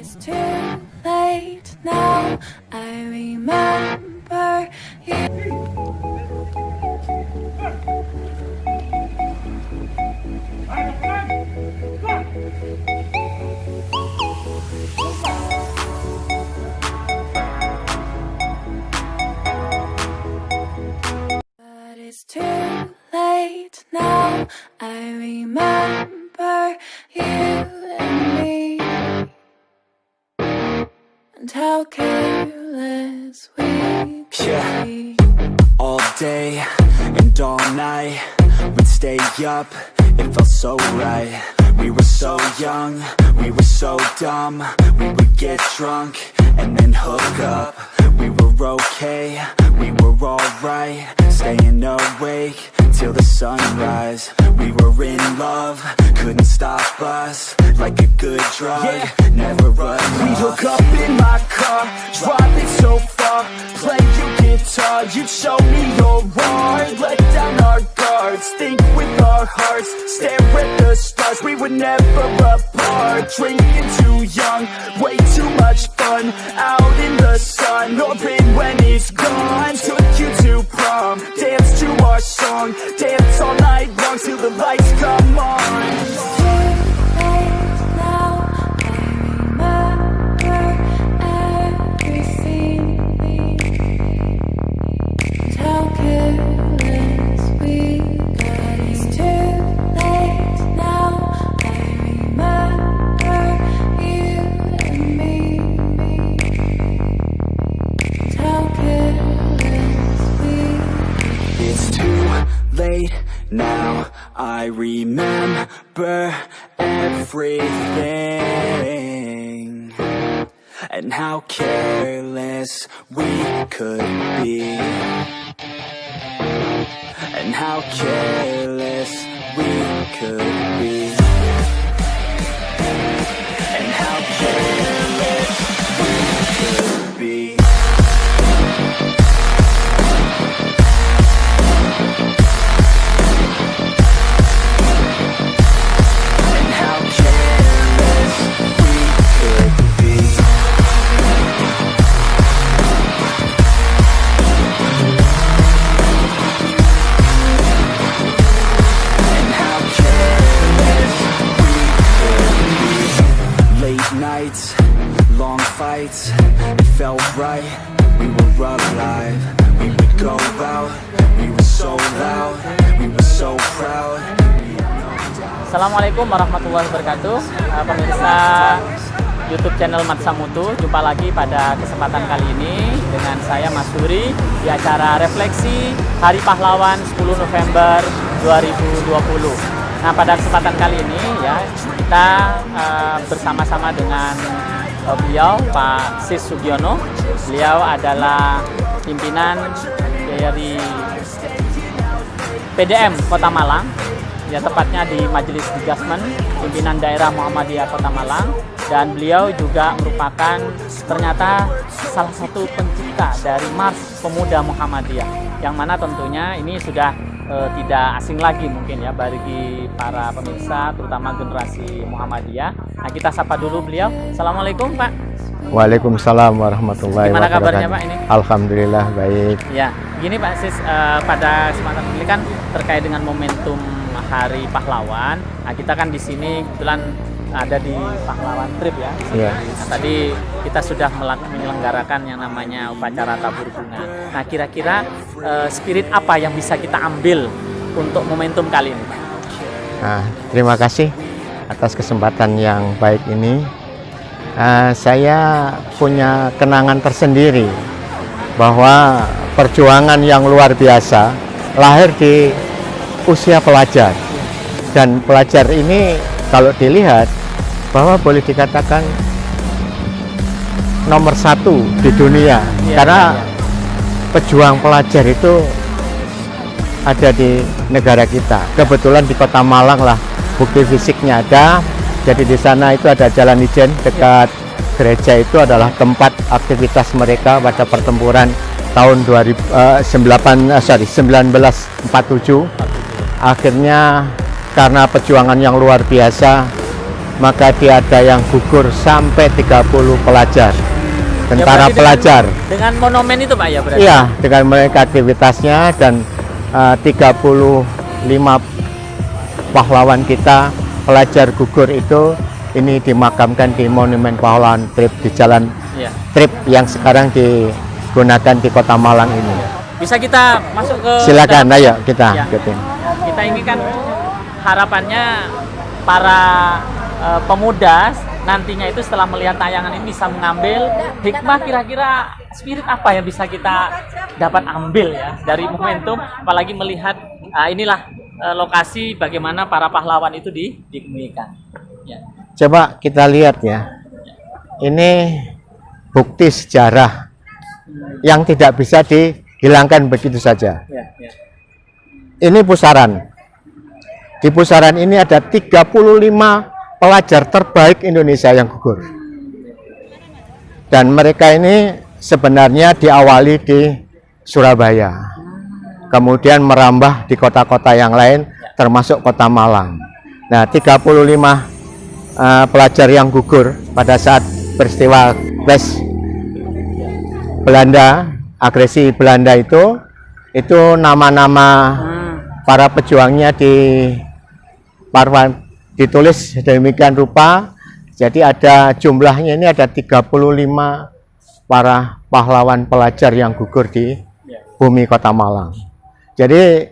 It's too late now. I remember you. But it's too late now. I remember you and me, and how careless we could Yeah. be. All day and all night, we'd stay up, it felt so right. We were so young, we were so dumb. We would get drunk and then hook up. We were okay, we were alright, staying awake till the sunrise. We were in love, couldn't stop us, like a good drug, never run. We'd hook up in my car, driving so far, play your guitar, you'd show me your art, let down our guards, think with our hearts, stare at the stars, we were never apart, drinking too young, way too much fun, out in the sun, open when it's gone, took you to prom, dance to our song, dance all night long till the lights come on. Late now, I remember everything, and how careless we could be, and how careless we could be, and how careless we could be. Nights, long fights, it felt right, we were alive, we would go out, we were so loud, we were so proud. Assalamualaikum warahmatullahi wabarakatuh. Pemirsa YouTube channel Matsamutu, jumpa lagi pada kesempatan kali ini dengan saya Mas Suri di acara refleksi Hari Pahlawan 10 November 2020. Nah, pada kesempatan kali ini ya kita bersama-sama dengan beliau Pak Sis Sugiono. Beliau adalah pimpinan dari PDM Kota Malang, ya tepatnya di Majelis Digasmen Pimpinan Daerah Muhammadiyah Kota Malang, dan beliau juga merupakan ternyata salah satu pencipta dari Mars Pemuda Muhammadiyah, yang mana tentunya ini sudah tidak asing lagi mungkin ya bagi para pemirsa terutama generasi Muhammadiyah. Nah, kita sapa dulu beliau. Assalamualaikum Pak. Waalaikumsalam warahmatullahi wabarakatuh. Gimana kabarnya Pak ini? Alhamdulillah baik. Ya, gini Pak Sis, pada kesempatan ini kan terkait dengan momentum Hari Pahlawan. Nah, kita kan di sini kebetulan ada di Pahlawan Trip ya. Iya. Nah, tadi kita sudah menyelenggarakan yang namanya upacara tabur bunga. Nah, kira-kira spirit apa yang bisa kita ambil untuk momentum kali ini? Nah, terima kasih atas kesempatan yang baik ini. Saya punya kenangan tersendiri bahwa perjuangan yang luar biasa lahir di usia pelajar, dan pelajar ini kalau dilihat bahwa boleh dikatakan nomor satu di dunia, karena pejuang pelajar itu ada di negara kita. Kebetulan di Kota Malang lah bukti fisiknya ada. Jadi di sana itu ada Jalan Ijen dekat gereja, itu adalah tempat aktivitas mereka pada pertempuran tahun 1947. Akhirnya karena perjuangan yang luar biasa, maka ada yang gugur sampai 30 pelajar, tentara berarti pelajar. Dengan monumen itu Pak ya berarti? Iya, dengan mereka aktivitasnya dan 35 pahlawan kita pelajar gugur itu ini dimakamkan di Monumen Pahlawan Trip di Jalan Trip yang sekarang digunakan di Kota Malang ini. Bisa kita masuk ke Silakan, dalam? ayo kita Ya. ikutin. Kita ini kan harapannya para pemuda nantinya itu setelah melihat tayangan ini bisa mengambil hikmah, kira-kira spirit apa yang bisa kita dapat ambil ya dari momentum, apalagi melihat inilah lokasi bagaimana para pahlawan itu dikemukakan. Ya. Coba kita lihat ya, ini bukti sejarah yang tidak bisa dihilangkan begitu saja. Ya, ya. Ini pusaran. Di pusaran ini ada 35 pelajar terbaik Indonesia yang gugur. Dan mereka ini sebenarnya diawali di Surabaya. Kemudian merambah di kota-kota yang lain termasuk Kota Malang. Nah, 35 pelajar yang gugur pada saat peristiwa Clash Belanda, agresi Belanda itu nama-nama para pejuangnya ditulis demikian rupa. Jadi ada jumlahnya ini ada 35 para pahlawan pelajar yang gugur di bumi Kota Malang. Jadi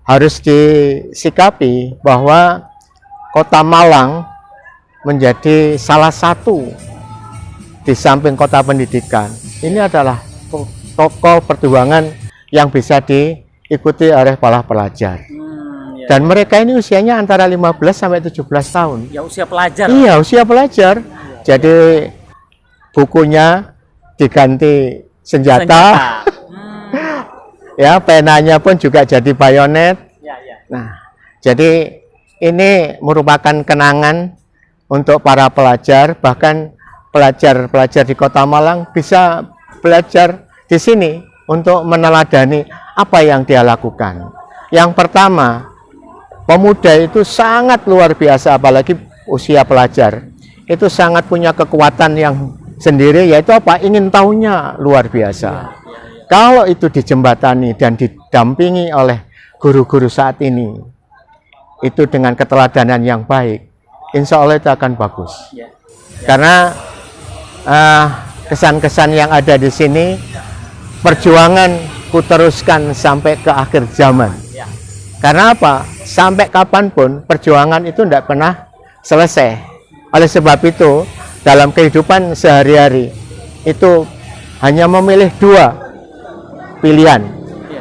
harus disikapi bahwa Kota Malang menjadi salah satu di samping kota pendidikan. Ini adalah tokoh perjuangan yang bisa diikuti oleh para pelajar. Dan mereka ini usianya antara 15 sampai 17 tahun. Ya usia pelajar. Iya, usia pelajar. Jadi bukunya diganti senjata. Ya, penanya pun juga jadi bayonet. Ya, ya. Nah, jadi ini merupakan kenangan untuk para pelajar, bahkan pelajar-pelajar di Kota Malang bisa belajar di sini untuk meneladani apa yang dia lakukan. Yang pertama, pemuda itu sangat luar biasa, apalagi usia pelajar. Itu sangat punya kekuatan yang sendiri, yaitu apa? Ingin tahunya luar biasa. Kalau itu dijembatani dan didampingi oleh guru-guru saat ini, itu dengan keteladanan yang baik, insya Allah itu akan bagus. Karena kesan-kesan yang ada di sini, perjuangan kuteruskan sampai ke akhir zaman. Karena apa? Sampai kapanpun perjuangan itu tidak pernah selesai. Oleh sebab itu, dalam kehidupan sehari-hari itu hanya memilih dua pilihan,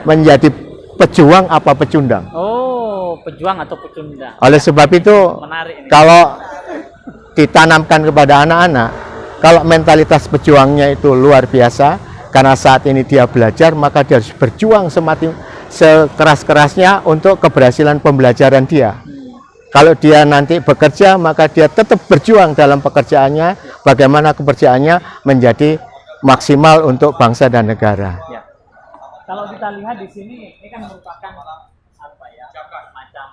menjadi pejuang apa pecundang. Oh, pejuang atau pecundang. Oleh sebab itu, Menarik ini. kalau ditanamkan kepada anak-anak, kalau mentalitas pejuangnya itu luar biasa, karena saat ini dia belajar, maka dia harus berjuang sekeras-kerasnya untuk keberhasilan pembelajaran dia. Kalau dia nanti bekerja, maka dia tetap berjuang dalam pekerjaannya, bagaimana pekerjaannya menjadi maksimal untuk bangsa dan negara. Ya. Kalau kita lihat di sini, ini kan merupakan apa ya, macam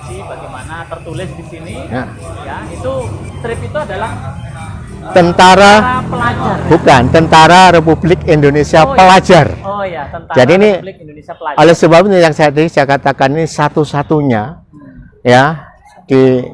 bagaimana tertulis di sini. Ya. Ya, itu strip itu adalah Tentara, pelajar. bukan, Tentara Republik Indonesia Oh, Pelajar. Ya. Oh ya, Tentara Jadi ini Republik Indonesia Pelajar. oleh sebab itu yang saya katakan ini satu-satunya ya di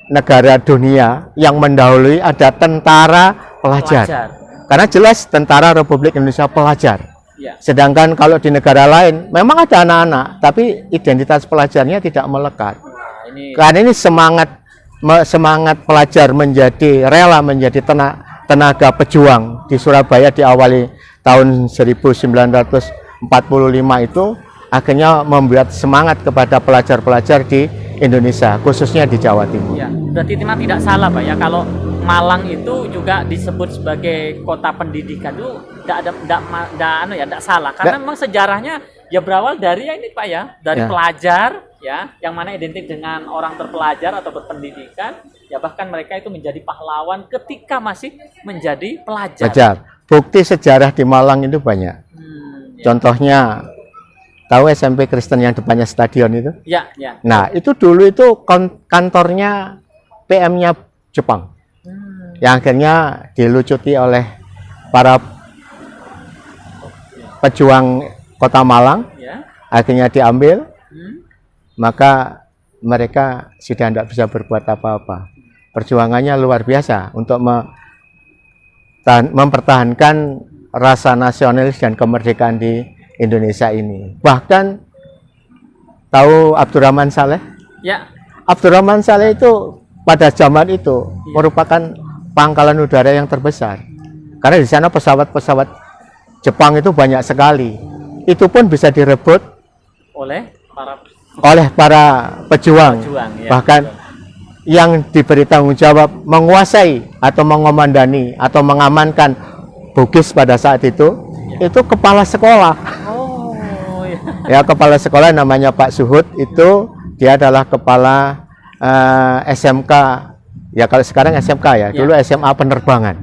negara dunia yang mendahului ada tentara pelajar. Karena jelas Tentara Republik Indonesia Pelajar. Ya. Sedangkan kalau di negara lain memang ada anak-anak, tapi identitas pelajarnya tidak melekat. Nah, ini Karena ini semangat pelajar rela menjadi tenaga pejuang di Surabaya diawali tahun 1945 itu akhirnya membuat semangat kepada pelajar-pelajar di Indonesia, khususnya di Jawa Timur. ya, berarti memang tidak salah Pak ya kalau Malang itu juga disebut sebagai kota pendidikan itu tidak salah karena memang sejarahnya ya berawal dari ini Pak ya, dari Ya. pelajar ya, yang mana identik dengan orang terpelajar atau berpendidikan ya, bahkan mereka itu menjadi pahlawan ketika masih menjadi pelajar. bukti sejarah di Malang itu banyak. Contohnya, tahu SMP Kristen yang depannya stadion itu? Ya, ya. Nah, itu dulu itu kantornya PM-nya Jepang. Yang akhirnya dilucuti oleh para pejuang Kota Malang. Ya. Akhirnya diambil. Maka mereka sudah tidak bisa berbuat apa-apa. Perjuangannya luar biasa untuk mempertahankan rasa nasionalis dan kemerdekaan di Indonesia ini. Bahkan tahu Abdurrahman Saleh? Ya. Abdurrahman Saleh itu pada zaman itu merupakan pangkalan udara yang terbesar. Karena di sana pesawat-pesawat Jepang itu banyak sekali. Itu pun bisa direbut Oleh para pejuang. ya, Bahkan yang diberi tanggung jawab menguasai atau mengomandani atau mengamankan Bugis pada saat itu kepala sekolah. Oh, Ya, kepala sekolah namanya Pak Suhud, itu dia adalah kepala SMK. Ya, kalau sekarang SMK ya, dulu SMA penerbangan.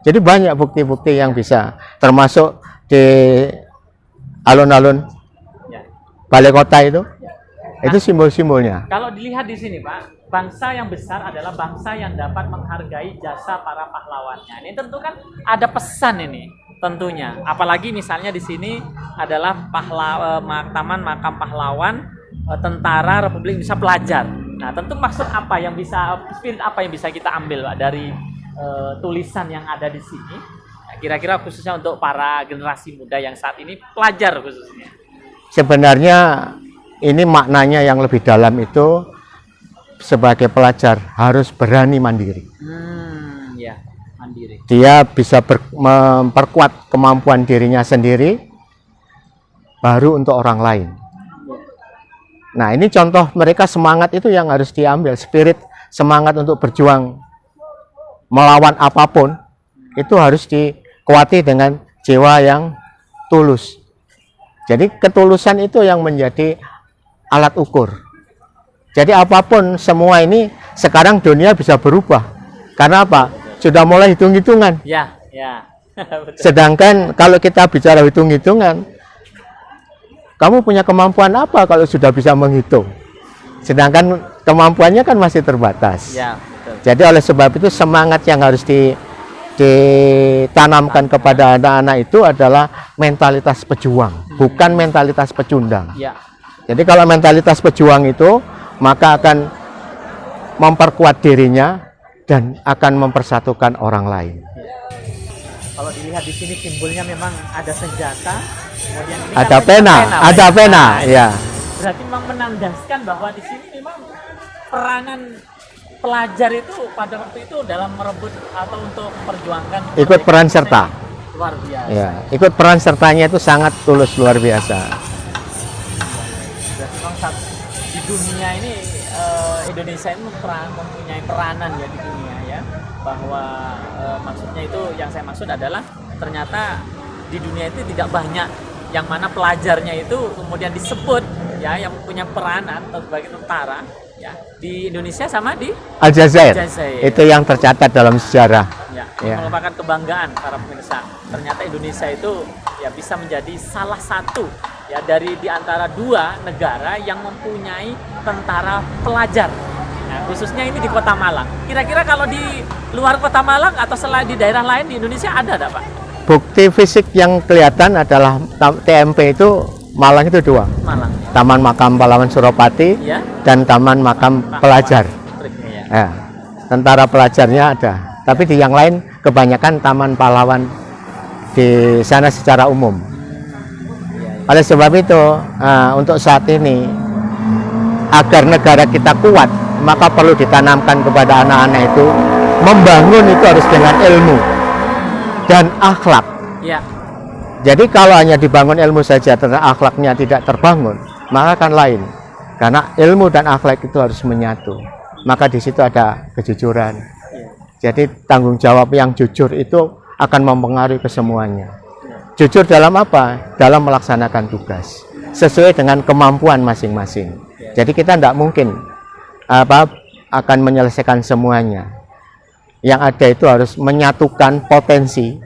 Jadi banyak bukti-bukti yang bisa, termasuk di alun-alun balai kota itu simbol-simbolnya. Kalau dilihat di sini, Pak, bangsa yang besar adalah bangsa yang dapat menghargai jasa para pahlawannya. Ini tentu kan ada pesan ini, tentunya. Apalagi misalnya di sini adalah taman makam pahlawan tentara Republik Indonesia pelajar. Nah, tentu maksud apa yang bisa, spirit apa yang bisa kita ambil, Pak, dari tulisan yang ada di sini? Nah, kira-kira khususnya untuk para generasi muda yang saat ini pelajar khususnya. Sebenarnya ini maknanya yang lebih dalam itu, sebagai pelajar harus berani mandiri. Ya, mandiri. Dia bisa memperkuat kemampuan dirinya sendiri, baru untuk orang lain. Nah, ini contoh mereka, semangat itu yang harus diambil, spirit semangat untuk berjuang melawan apapun, itu harus dikuati dengan jiwa yang tulus. Jadi ketulusan itu yang menjadi alat ukur. Jadi apapun, semua ini sekarang dunia bisa berubah. Karena apa? Sudah mulai hitung-hitungan. Ya, ya. Sedangkan kalau kita bicara hitung-hitungan, kamu punya kemampuan apa kalau sudah bisa menghitung? Sedangkan kemampuannya kan masih terbatas. Ya, betul. Jadi oleh sebab itu semangat yang harus ditanamkan kepada anak-anak itu adalah mentalitas pejuang, bukan mentalitas pecundang. Ya. Jadi kalau mentalitas pejuang itu, maka akan memperkuat dirinya dan akan mempersatukan orang lain. Kalau dilihat di sini simbolnya memang ada senjata, kemudian ini Ada kan pena, ya. Berarti memang menandaskan bahwa di sini memang peranan pelajar itu pada waktu itu dalam merebut atau untuk memperjuangkan Ikut peran serta. Luar biasa. Ya, ikut peran sertanya itu sangat tulus, luar biasa. Berarti memang di dunia ini Indonesia ini mempunyai peranan ya di dunia ya, bahwa maksudnya itu, yang saya maksud adalah ternyata di dunia itu tidak banyak yang mana pelajarnya itu kemudian disebut ya yang punya peranan sebagai tentara ya, di Indonesia sama di Aljazair. Aljazair. Itu yang tercatat dalam sejarah. Ya, merupakan kebanggaan para pemirsa. Ternyata Indonesia itu ya bisa menjadi salah satu ya dari di antara dua negara yang mempunyai tentara pelajar. Nah, khususnya ini di Kota Malang. Kira-kira kalau di luar Kota Malang atau selain di daerah lain di Indonesia ada enggak, Pak? Bukti fisik yang kelihatan adalah TMP itu Malang itu dua. Malang. Taman Makam Pahlawan Suropati Ya. dan Taman Makam Pelajar. Ya. Ya, tentara pelajarnya ada. Tapi di yang lain kebanyakan taman pahlawan di sana secara umum. Oleh sebab itu, untuk saat ini agar negara kita kuat, maka perlu ditanamkan kepada anak-anak itu, membangun itu harus dengan ilmu dan akhlak. Ya. Jadi kalau hanya dibangun ilmu saja, tetapi akhlaknya tidak terbangun, maka akan lain. Karena ilmu dan akhlak itu harus menyatu. Maka di situ ada kejujuran. Jadi tanggung jawab yang jujur itu akan mempengaruhi kesemuanya. Jujur dalam apa? Dalam melaksanakan tugas sesuai dengan kemampuan masing-masing. Jadi kita tidak mungkin akan menyelesaikan semuanya. Yang ada itu harus menyatukan potensi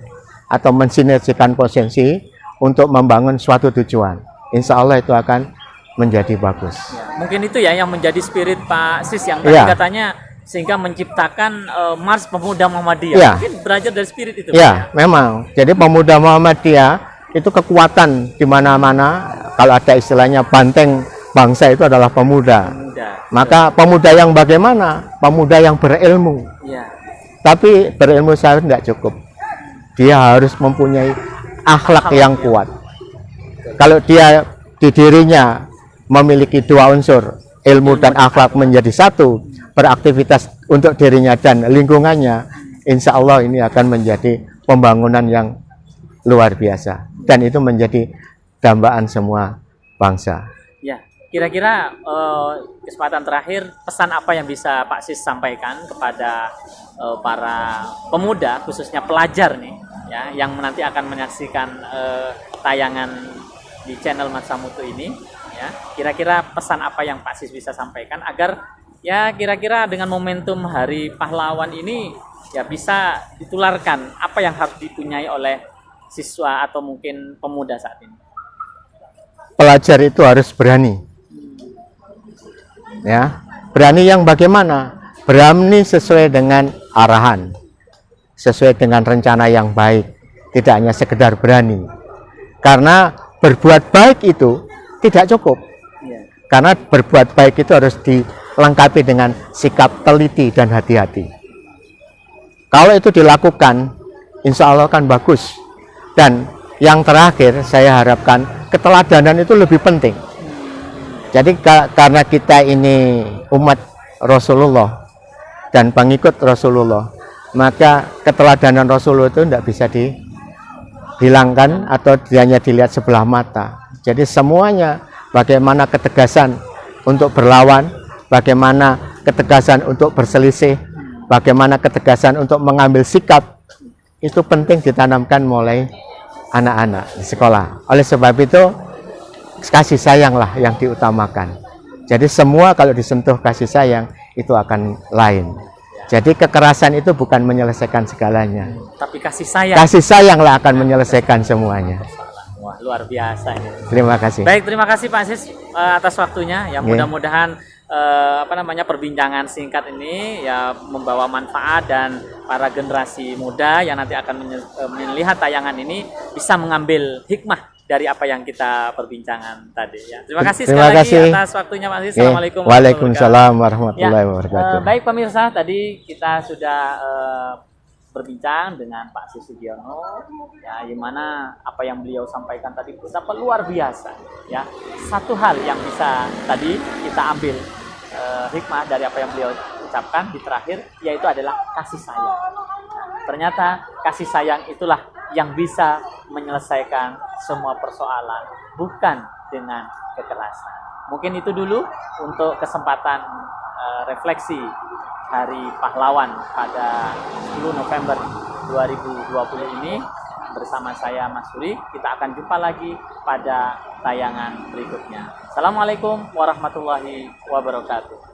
atau mensinergikan potensi untuk membangun suatu tujuan. Insya Allah itu akan menjadi bagus. Ya, mungkin itu ya yang menjadi spirit Pak Sis yang tadi Ya. katanya sehingga menciptakan Mars Pemuda Muhammadiyah. Ya. Mungkin belajar dari spirit itu. Ya, memang. Jadi pemuda Muhammadiyah itu kekuatan di mana-mana. Kalau ada istilahnya banteng bangsa itu adalah pemuda. Pemuda. Maka pemuda yang bagaimana? Pemuda yang berilmu. Ya. Tapi berilmu saja tidak cukup. Dia harus mempunyai akhlak yang kuat. Kalau dia di dirinya memiliki dua unsur, ilmu dan akhlak menjadi satu, beraktivitas untuk dirinya dan lingkungannya, insya Allah ini akan menjadi pembangunan yang luar biasa. Dan itu menjadi dambaan semua bangsa. Ya, kira-kira kesempatan terakhir pesan apa yang bisa Pak Sis sampaikan kepada para pemuda, khususnya pelajar nih, ya, yang nanti akan menyaksikan tayangan di channel Matsa Mutu ini, ya. Kira-kira pesan apa yang Pak Sis bisa sampaikan agar ya kira-kira dengan momentum Hari Pahlawan ini ya bisa ditularkan apa yang harus dipunyai oleh siswa atau mungkin pemuda saat ini. Pelajar itu harus berani. Ya, berani yang bagaimana? Berani sesuai dengan arahan, sesuai dengan rencana yang baik, tidak hanya sekedar berani. Karena berbuat baik itu tidak cukup. Karena berbuat baik itu harus dilengkapi dengan sikap teliti dan hati-hati. Kalau itu dilakukan, insya Allah kan bagus. Dan yang terakhir saya harapkan keteladanan itu lebih penting. Jadi karena kita ini umat Rasulullah dan pengikut Rasulullah, maka keteladanan Rasulullah itu tidak bisa dihilangkan atau hanya dilihat sebelah mata. Jadi semuanya, bagaimana ketegasan untuk berlawan, bagaimana ketegasan untuk berselisih, bagaimana ketegasan untuk mengambil sikap, itu penting ditanamkan mulai anak-anak di sekolah. Oleh sebab itu, kasih sayanglah yang diutamakan. Jadi semua kalau disentuh kasih sayang, itu akan lain. Jadi kekerasan itu bukan menyelesaikan segalanya. Tapi kasih sayang. Kasih sayanglah akan menyelesaikan semuanya. Wah, luar biasa ini. Terima kasih. Baik, terima kasih Pak Sis atas waktunya. Ya, mudah-mudahan perbincangan singkat ini ya membawa manfaat dan para generasi muda yang nanti akan melihat tayangan ini bisa mengambil hikmah dari apa yang kita perbincangan tadi ya. Terima kasih sekali lagi atas waktunya Pak Sis. Assalamualaikum. Waalaikumsalam warahmatullahi Ya, wabarakatuh. baik pemirsa, tadi kita sudah berbincang dengan Pak Sis Sugiono, ya, di mana apa yang beliau sampaikan tadi betapa luar biasa, ya. Satu hal yang bisa tadi kita ambil hikmah dari apa yang beliau ucapkan di terakhir, yaitu adalah kasih sayang. Nah, ternyata kasih sayang itulah yang bisa menyelesaikan semua persoalan, bukan dengan kekerasan. Mungkin itu dulu untuk kesempatan refleksi Hari Pahlawan pada 10 November 2020 ini bersama saya Mas Suri. Kita akan jumpa lagi pada tayangan berikutnya. Assalamualaikum warahmatullahi wabarakatuh.